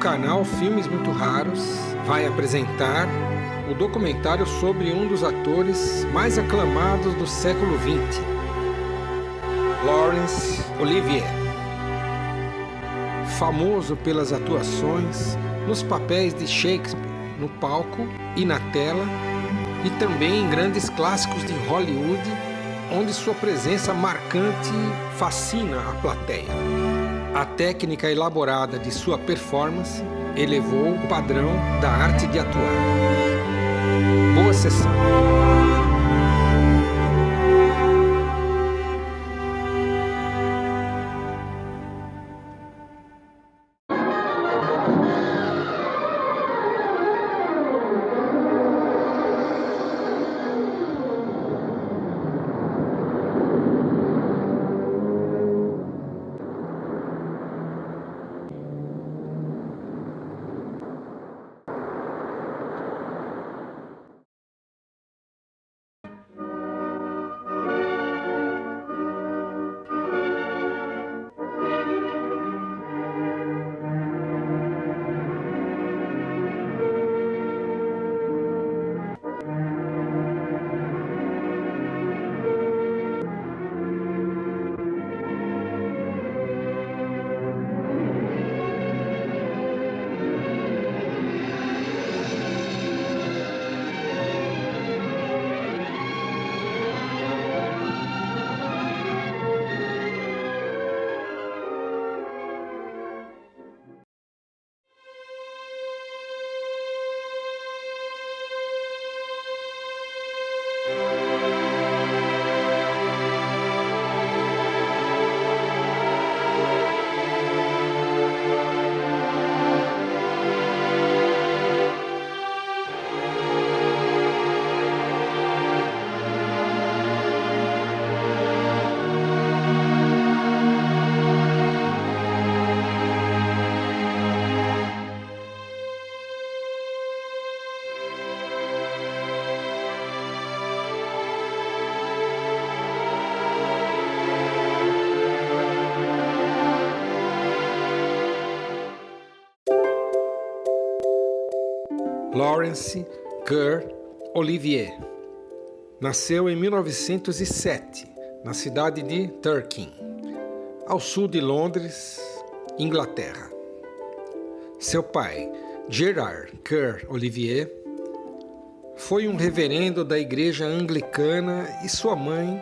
canal Filmes Muito Raros vai apresentar o documentário sobre um dos atores mais aclamados do século XX, Laurence Olivier. Famoso pelas atuações nos papéis de Shakespeare no palco e na tela, e também em grandes clássicos de Hollywood, onde sua presença marcante fascina a plateia. A técnica elaborada de sua performance elevou o padrão da arte de atuar. Boa sessão. Laurence Kerr Olivier nasceu em 1907, na cidade de Turkey, ao sul de Londres, Inglaterra. Seu pai, Gerard Kerr Olivier, foi um reverendo da igreja anglicana e sua mãe,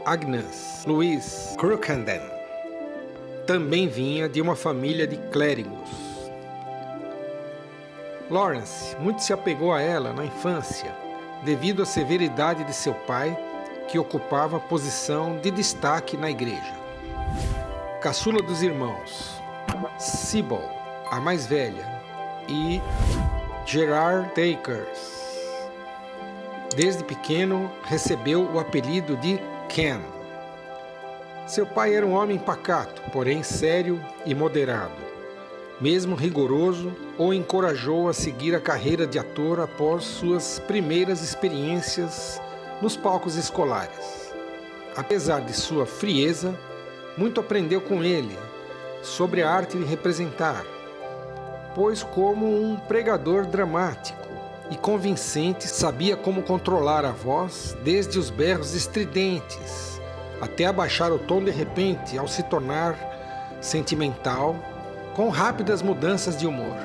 Agnes Louise Crookenden, também vinha de uma família de clérigos. Laurence muito se apegou a ela na infância, devido à severidade de seu pai, que ocupava posição de destaque na igreja. Caçula dos irmãos, Sybil, a mais velha, e Gerard Dacres. Desde pequeno, recebeu o apelido de Ken. Seu pai era um homem pacato, porém sério e moderado. Mesmo rigoroso, o encorajou a seguir a carreira de ator após suas primeiras experiências nos palcos escolares. Apesar de sua frieza, muito aprendeu com ele sobre a arte de representar, pois como um pregador dramático e convincente sabia como controlar a voz desde os berros estridentes até abaixar o tom de repente ao se tornar sentimental, com rápidas mudanças de humor.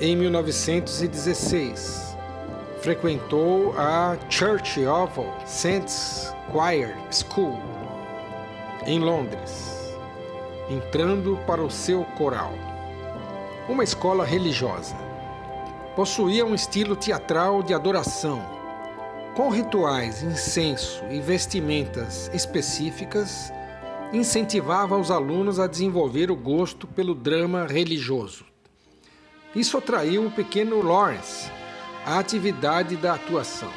Em 1916, frequentou a Church of Saints Choir School, em Londres, entrando para o seu coral, uma escola religiosa. Possuía um estilo teatral de adoração, com rituais, incenso e vestimentas específicas. Incentivava os alunos a desenvolver o gosto pelo drama religioso. Isso atraiu o pequeno Laurence à atividade da atuação.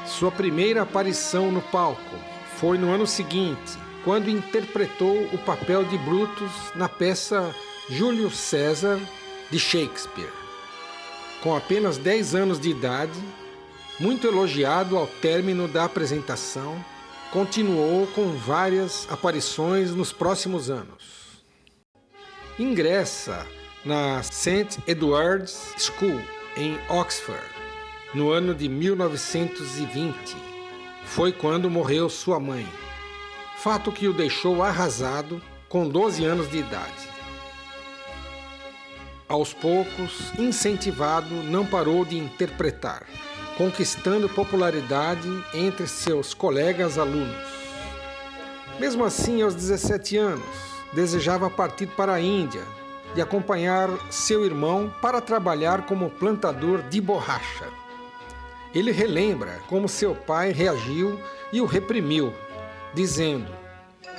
Sua primeira aparição no palco foi no ano seguinte, quando interpretou o papel de Brutus na peça Júlio César, de Shakespeare. Com apenas 10 anos de idade, muito elogiado ao término da apresentação, continuou com várias aparições nos próximos anos. ingressa na St. Edward's School, em Oxford, no ano de 1920. Foi quando morreu sua mãe, fato que o deixou arrasado com 12 anos de idade. Aos poucos, incentivado, não parou de interpretar, conquistando popularidade entre seus colegas alunos. Mesmo assim, aos 17 anos, desejava partir para a Índia e acompanhar seu irmão para trabalhar como plantador de borracha. Ele relembra como seu pai reagiu e o reprimiu, dizendo: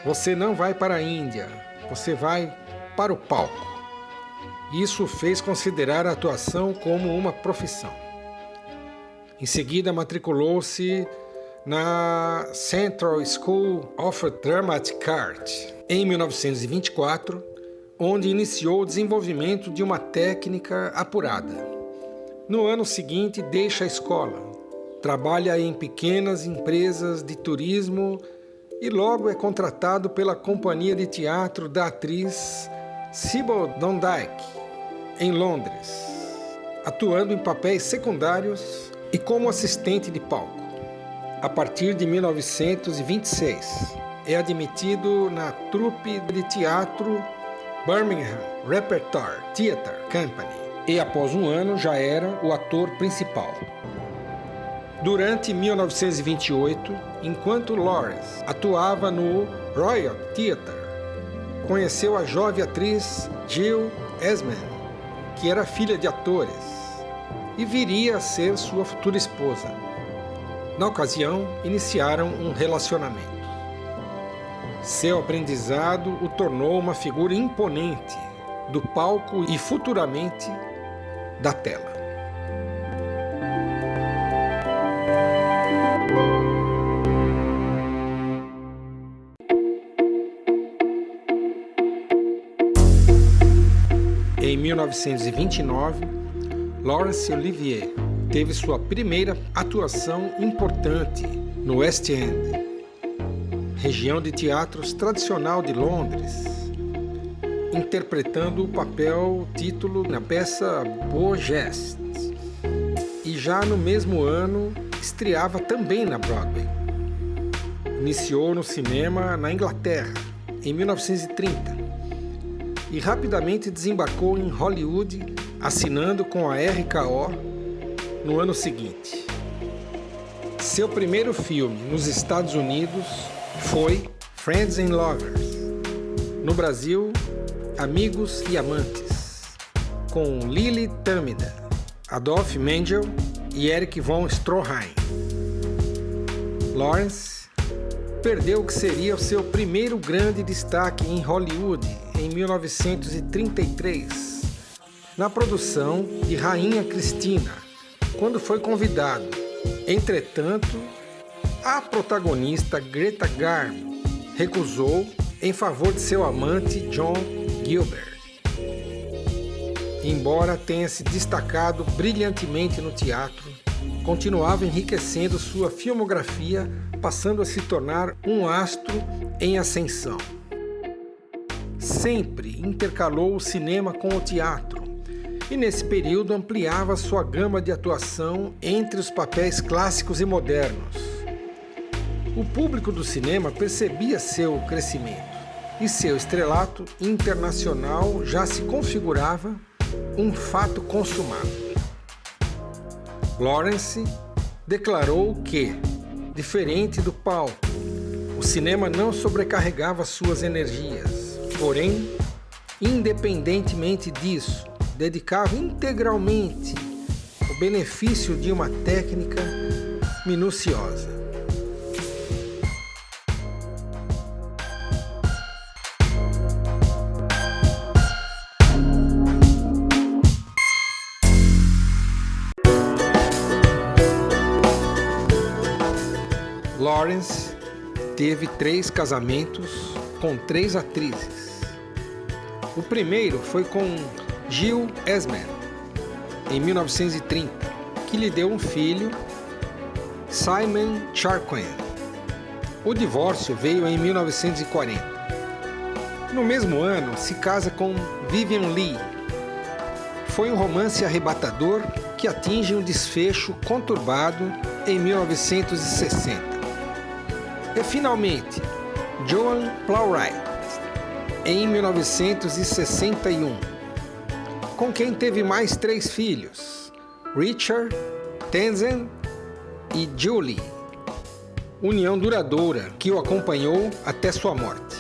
"Você não vai para a Índia, você vai para o palco." Isso o fez considerar a atuação como uma profissão. Em seguida, matriculou-se na Central School of Dramatic Art em 1924, onde iniciou o desenvolvimento de uma técnica apurada. No ano seguinte, deixa a escola, trabalha em pequenas empresas de turismo e logo é contratado pela companhia de teatro da atriz Sybil Thorndike, em Londres, atuando em papéis secundários e como assistente de palco. A partir de 1926, é admitido na trupe de teatro Birmingham Repertoire Theatre Company e, após um ano, já era o ator principal. Durante 1928, enquanto Lawrence atuava no Royal Theatre, conheceu a jovem atriz Jill Esmond, que era filha de atores, e viria a ser sua futura esposa. Na ocasião, iniciaram um relacionamento. Seu aprendizado o tornou uma figura imponente do palco e futuramente da tela. Em 1929, Laurence Olivier teve sua primeira atuação importante no West End, região de teatros tradicional de Londres, interpretando o papel título na peça Beau Geste. E já no mesmo ano, estreava também na Broadway. Iniciou no cinema na Inglaterra, em 1930, e rapidamente desembarcou em Hollywood, assinando com a RKO no ano seguinte. Seu primeiro filme nos Estados Unidos foi Friends and Lovers. No Brasil, Amigos e Amantes, com Lili Tamida, Adolphe Mengel e Erich von Stroheim. Lawrence perdeu o que seria o seu primeiro grande destaque em Hollywood em 1933, na produção de Rainha Cristina, quando foi convidado. Entretanto, a protagonista Greta Garbo recusou em favor de seu amante John Gilbert. Embora tenha se destacado brilhantemente no teatro, continuava enriquecendo sua filmografia, passando a se tornar um astro em ascensão. Sempre intercalou o cinema com o teatro, e nesse período ampliava sua gama de atuação entre os papéis clássicos e modernos. O público do cinema percebia seu crescimento, e seu estrelato internacional já se configurava um fato consumado. Lawrence declarou que, diferente do palco, o cinema não sobrecarregava suas energias, porém, independentemente disso, dedicava integralmente o benefício de uma técnica minuciosa. Lawrence teve 3 casamentos com 3 atrizes. O primeiro foi com Jill Esmond, em 1930, que lhe deu um filho, Simon Charquand. O divórcio veio em 1940. No mesmo ano, se casa com Vivien Leigh. Foi um romance arrebatador que atinge um desfecho conturbado em 1960. E finalmente, Joan Plowright, em 1961, com quem teve mais 3 filhos, Richard, Tenzin e Julie, união duradoura que o acompanhou até sua morte.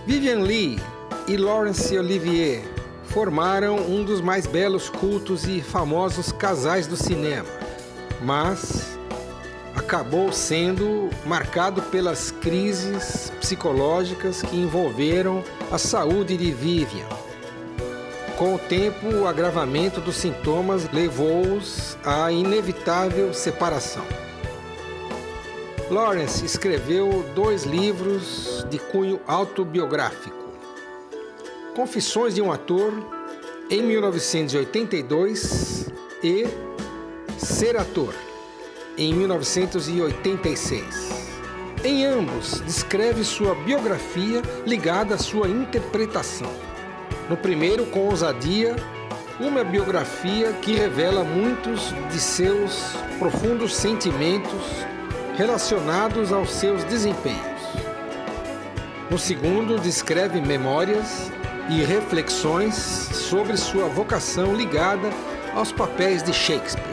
Vivien Leigh e Laurence Olivier formaram um dos mais belos, cultos e famosos casais do cinema, mas acabou sendo marcado pelas crises psicológicas que envolveram a saúde de Vivien. Com o tempo, o agravamento dos sintomas levou-os à inevitável separação. Laurence escreveu 2 livros de cunho autobiográfico: Confissões de um Ator, em 1982, e Ser Ator, em 1986. Em ambos, descreve sua biografia ligada à sua interpretação. No primeiro, com ousadia, uma biografia que revela muitos de seus profundos sentimentos relacionados aos seus desempenhos. No segundo, descreve memórias e reflexões sobre sua vocação ligada aos papéis de Shakespeare.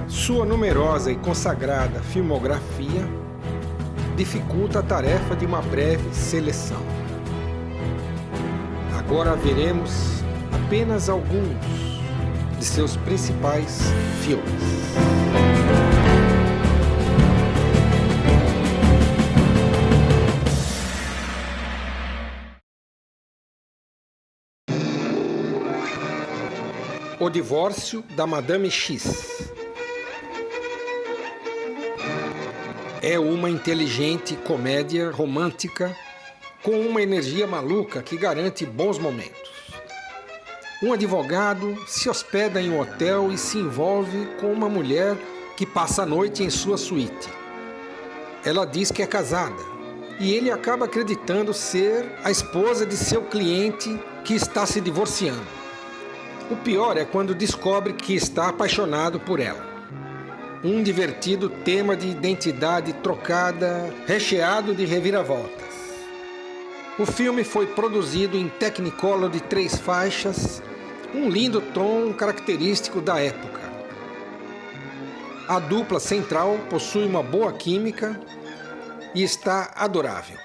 Sua numerosa e consagrada filmografia dificulta a tarefa de uma breve seleção. Agora veremos apenas alguns de seus principais filmes. O Divórcio da Madame X. É uma inteligente comédia romântica com uma energia maluca que garante bons momentos. Um advogado se hospeda em um hotel e se envolve com uma mulher que passa a noite em sua suíte. Ela diz que é casada e ele acaba acreditando ser a esposa de seu cliente que está se divorciando. O pior é quando descobre que está apaixonado por ela. Um divertido tema de identidade trocada, recheado de reviravoltas. O filme foi produzido em Technicolor de 3 faixas, um lindo tom característico da época. A dupla central possui uma boa química e está adorável.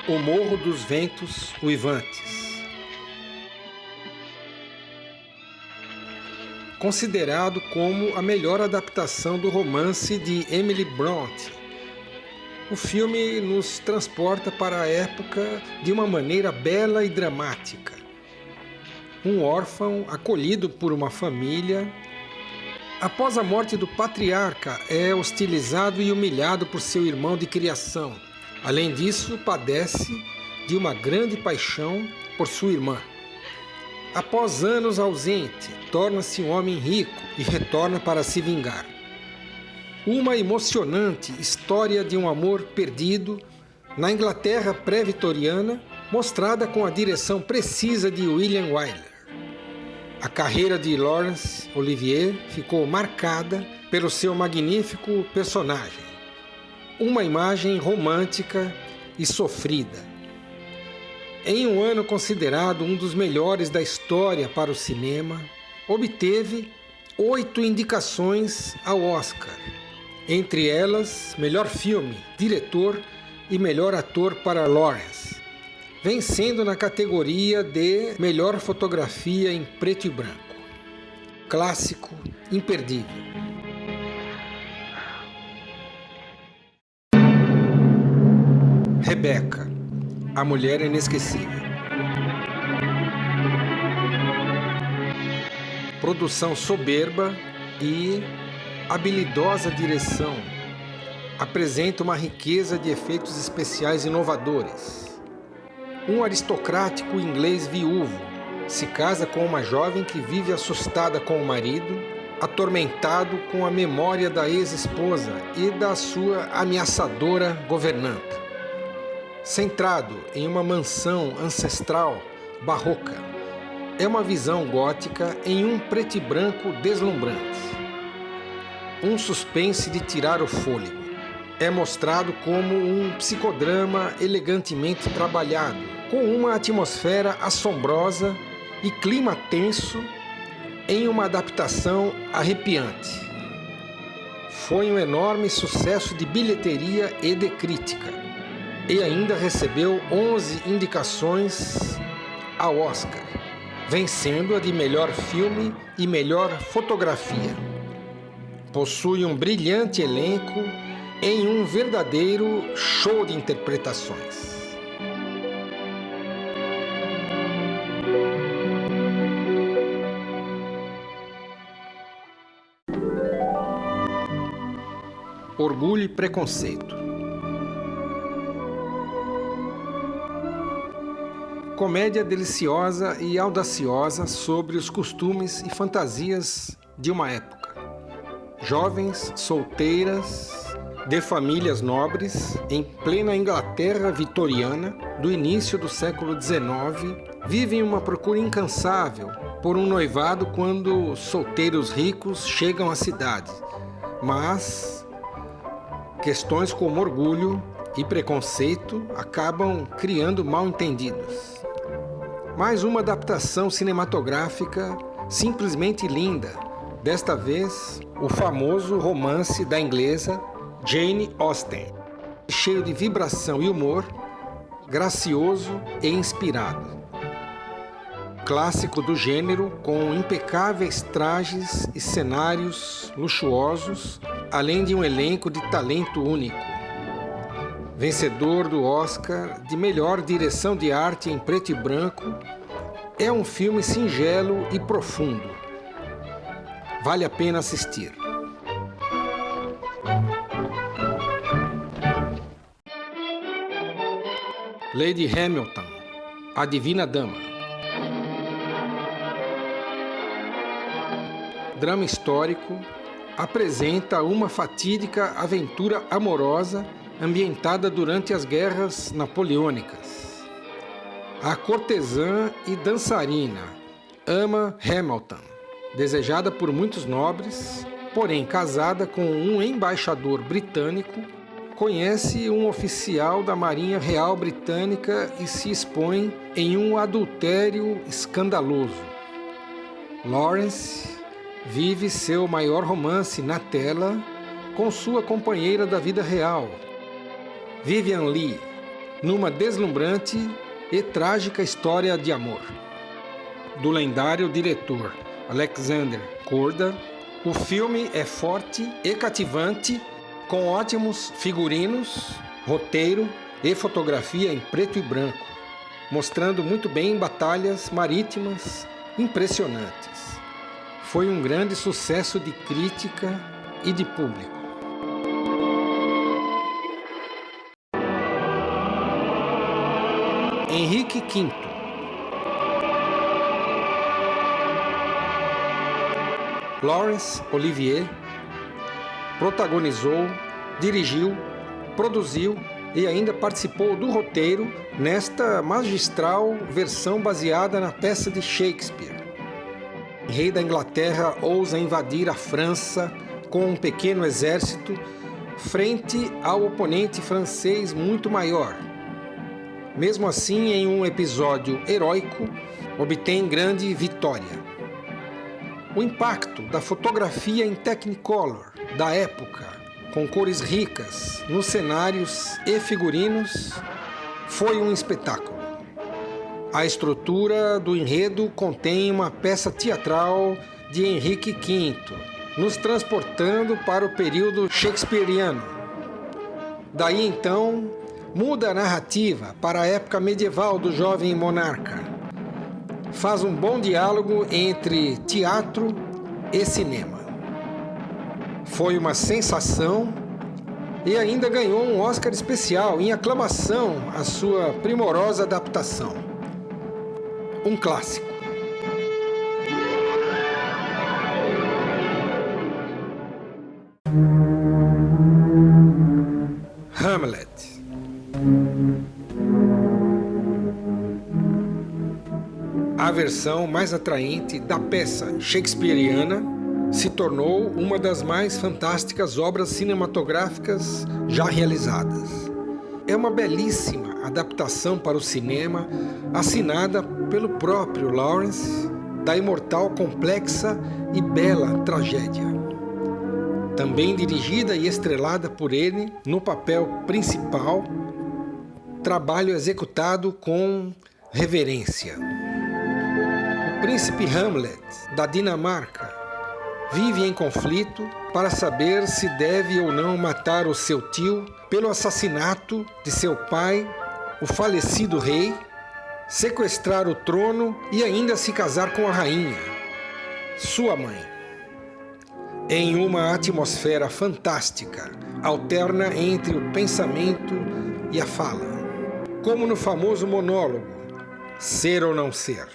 O Morro dos Ventos Uivantes. Considerado como a melhor adaptação do romance de Emily Brontë, o filme nos transporta para a época de uma maneira bela e dramática. Um órfão acolhido por uma família, após a morte do patriarca, é hostilizado e humilhado por seu irmão de criação. Além disso, padece de uma grande paixão por sua irmã. Após anos ausente, torna-se um homem rico e retorna para se vingar. Uma emocionante história de um amor perdido na Inglaterra pré-vitoriana, mostrada com a direção precisa de William Wyler. A carreira de Laurence Olivier ficou marcada pelo seu magnífico personagem. Uma imagem romântica e sofrida. Em um ano considerado um dos melhores da história para o cinema, obteve 8 indicações ao Oscar, entre elas melhor filme, diretor e melhor ator para Laurence, vencendo na categoria de melhor fotografia em preto e branco. Clássico imperdível. Rebecca, a mulher inesquecível. Produção soberba e habilidosa direção apresenta uma riqueza de efeitos especiais inovadores. Um aristocrático inglês viúvo se casa com uma jovem que vive assustada com o marido, atormentado com a memória da ex-esposa e da sua ameaçadora governanta. Centrado em uma mansão ancestral barroca, é uma visão gótica em um preto e branco deslumbrante. Um suspense de tirar o fôlego. É mostrado como um psicodrama elegantemente trabalhado, com uma atmosfera assombrosa e clima tenso em uma adaptação arrepiante. Foi um enorme sucesso de bilheteria e de crítica, e ainda recebeu 11 indicações ao Oscar, vencendo a de melhor filme e melhor fotografia. Possui um brilhante elenco em um verdadeiro show de interpretações. Orgulho e Preconceito. Comédia deliciosa e audaciosa sobre os costumes e fantasias de uma época. Jovens, solteiras, de famílias nobres, em plena Inglaterra vitoriana, do início do século XIX, vivem uma procura incansável por um noivado quando solteiros ricos chegam à cidade. Mas questões como orgulho e preconceito acabam criando mal-entendidos. Mais uma adaptação cinematográfica simplesmente linda, desta vez o famoso romance da inglesa Jane Austen, cheio de vibração e humor, gracioso e inspirado. Clássico do gênero, com impecáveis trajes e cenários luxuosos, além de um elenco de talento único. Vencedor do Oscar de melhor direção de arte em preto e branco, é um filme singelo e profundo. Vale a pena assistir. Lady Hamilton, a Divina Dama. Drama histórico, apresenta uma fatídica aventura amorosa ambientada durante as guerras napoleônicas. A cortesã e dançarina Emma Hamilton, desejada por muitos nobres, porém casada com um embaixador britânico, conhece um oficial da Marinha Real Britânica e se expõe em um adultério escandaloso. Lawrence vive seu maior romance na tela com sua companheira da vida real, Vivian Leigh, numa deslumbrante e trágica história de amor. Do lendário diretor Alexander Korda, o filme é forte e cativante, com ótimos figurinos, roteiro e fotografia em preto e branco, mostrando muito bem batalhas marítimas impressionantes. Foi um grande sucesso de crítica e de público. Henrique V. Laurence Olivier protagonizou, dirigiu, produziu e ainda participou do roteiro nesta magistral versão baseada na peça de Shakespeare. O rei da Inglaterra ousa invadir a França com um pequeno exército frente ao oponente francês muito maior. Mesmo assim, em um episódio heróico, obtém grande vitória. O impacto da fotografia em Technicolor da época, com cores ricas nos cenários e figurinos, foi um espetáculo. A estrutura do enredo contém uma peça teatral de Henrique V, nos transportando para o período shakespeariano. Daí então, muda a narrativa para a época medieval do jovem monarca. Faz um bom diálogo entre teatro e cinema. Foi uma sensação e ainda ganhou um Oscar especial em aclamação à sua primorosa adaptação. Um clássico. Hamlet. A versão mais atraente da peça shakespeariana se tornou uma das mais fantásticas obras cinematográficas já realizadas. É uma belíssima adaptação para o cinema, assinada pelo próprio Lawrence, da imortal, complexa e bela tragédia. Também dirigida e estrelada por ele no papel principal, trabalho executado com reverência. O príncipe Hamlet, da Dinamarca, vive em conflito para saber se deve ou não matar o seu tio pelo assassinato de seu pai, o falecido rei, sequestrar o trono e ainda se casar com a rainha, sua mãe. Em uma atmosfera fantástica, alterna entre o pensamento e a fala, como no famoso monólogo Ser ou Não Ser.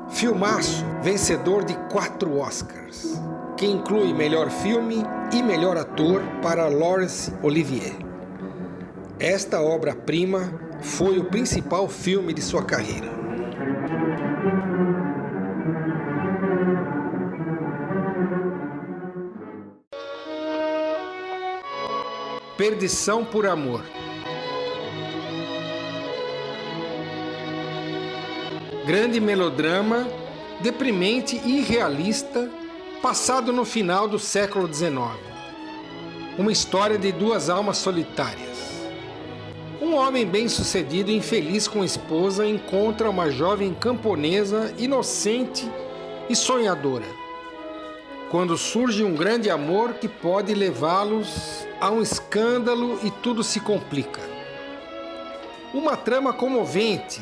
Filmaço vencedor de 4 Oscars, que inclui melhor filme e melhor ator para Laurence Olivier. Esta obra-prima foi o principal filme de sua carreira. Perdição por Amor. Grande melodrama, deprimente e irrealista, passado no final do século XIX. Uma história de 2 almas solitárias. Um homem bem-sucedido e infeliz com a esposa encontra uma jovem camponesa inocente e sonhadora, quando surge um grande amor que pode levá-los a um escândalo e tudo se complica. Uma trama comovente,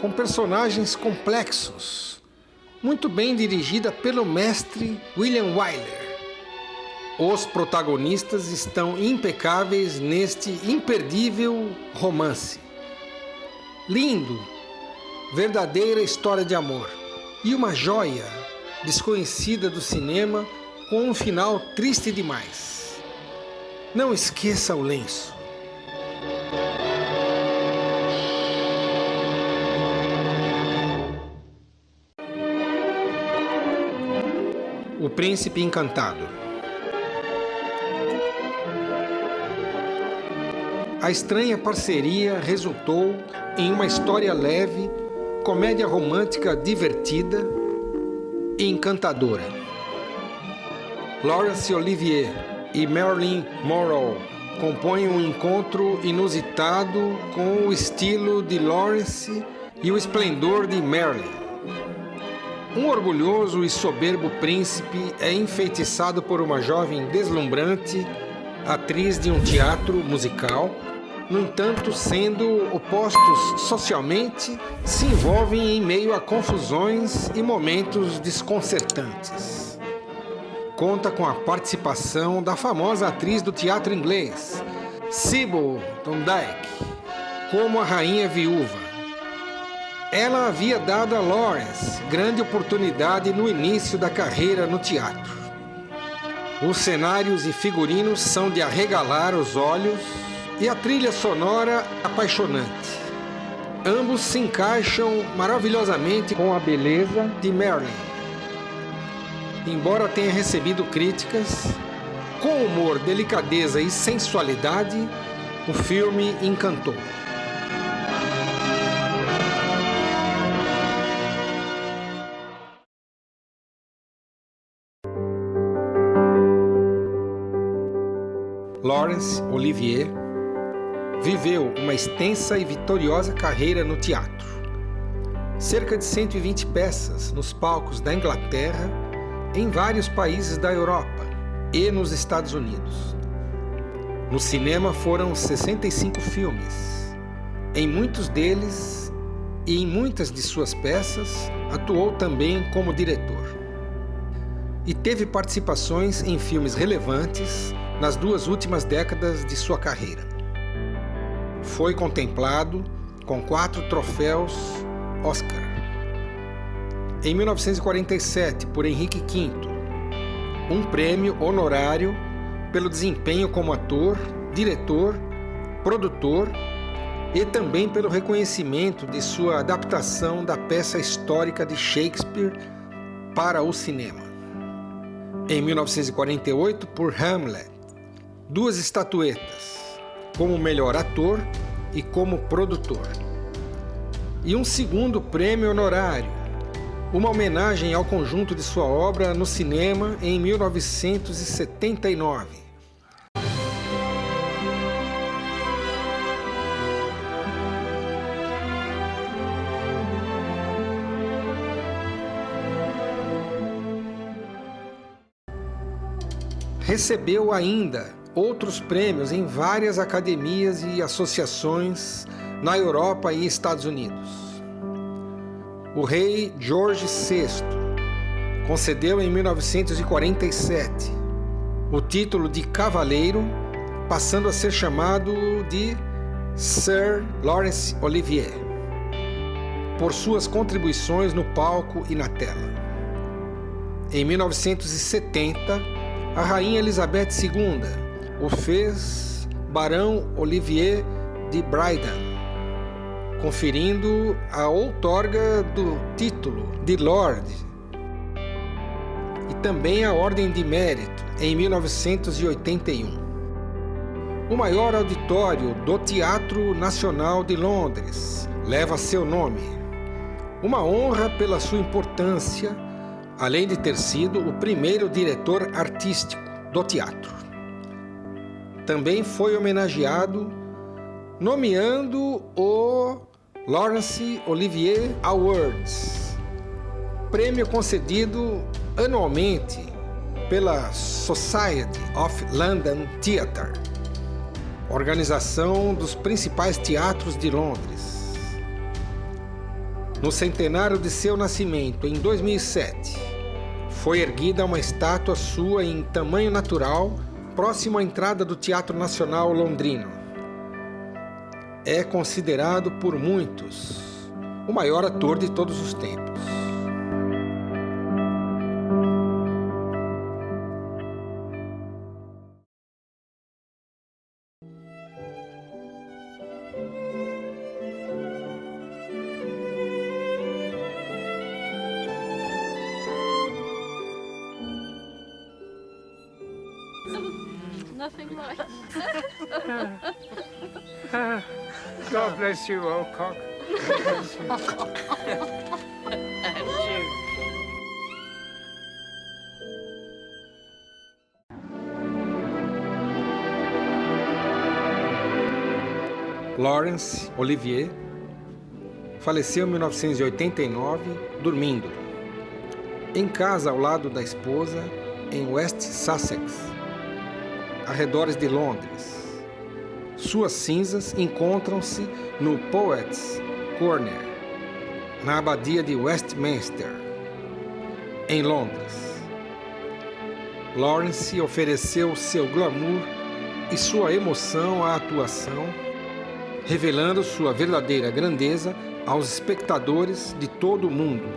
com personagens complexos, muito bem dirigida pelo mestre William Wyler. Os protagonistas estão impecáveis neste imperdível romance. Lindo, verdadeira história de amor. E uma joia desconhecida do cinema com um final triste demais. Não esqueça o lenço. O Príncipe Encantado. A estranha parceria resultou em uma história leve, comédia romântica divertida e encantadora. Laurence Olivier e Marilyn Monroe compõem um encontro inusitado com o estilo de Laurence e o esplendor de Marilyn. Um orgulhoso e soberbo príncipe é enfeitiçado por uma jovem deslumbrante, atriz de um teatro musical. No entanto, sendo opostos socialmente, se envolvem em meio a confusões e momentos desconcertantes. Conta com a participação da famosa atriz do teatro inglês, Sybil Thorndike, como a rainha viúva. Ela havia dado a Laurence grande oportunidade no início da carreira no teatro. Os cenários e figurinos são de arregalar os olhos e a trilha sonora apaixonante. Ambos se encaixam maravilhosamente com a beleza de Marilyn. Embora tenha recebido críticas, com humor, delicadeza e sensualidade, o filme encantou. Laurence Olivier viveu uma extensa e vitoriosa carreira no teatro. Cerca de 120 peças nos palcos da Inglaterra, em vários países da Europa e nos Estados Unidos. No cinema foram 65 filmes. Em muitos deles e em muitas de suas peças, atuou também como diretor. E teve participações em filmes relevantes nas 2 últimas décadas de sua carreira. Foi contemplado com 4 troféus Oscar. Em 1947, por Henrique V, um prêmio honorário pelo desempenho como ator, diretor, produtor e também pelo reconhecimento de sua adaptação da peça histórica de Shakespeare para o cinema. Em 1948, por Hamlet, 2 estatuetas, como melhor ator e como produtor. E um segundo prêmio honorário, uma homenagem ao conjunto de sua obra no cinema em 1979. Recebeu ainda outros prêmios em várias academias e associações na Europa e Estados Unidos. O rei George VI concedeu em 1947 o título de cavaleiro, passando a ser chamado de Sir Laurence Olivier, por suas contribuições no palco e na tela. Em 1970, a rainha Elizabeth II o fez Barão Olivier de Brydon, conferindo a outorga do título de Lord e também a Ordem de Mérito em 1981. O maior auditório do Teatro Nacional de Londres leva seu nome, uma honra pela sua importância, além de ter sido o primeiro diretor artístico do teatro. Também foi homenageado nomeando o Laurence Olivier Awards, prêmio concedido anualmente pela Society of London Theatre, organização dos principais teatros de Londres. No centenário de seu nascimento, em 2007, foi erguida uma estátua sua em tamanho natural, próximo à entrada do Teatro Nacional Londrino. É considerado por muitos o maior ator de todos os tempos. Nothing like. God bless you, old cock. And you. Laurence Olivier faleceu em 1989, dormindo, em casa ao lado da esposa, em West Sussex, arredores de Londres. Suas cinzas encontram-se no Poets' Corner, na abadia de Westminster, em Londres. Laurence ofereceu seu glamour e sua emoção à atuação, revelando sua verdadeira grandeza aos espectadores de todo o mundo.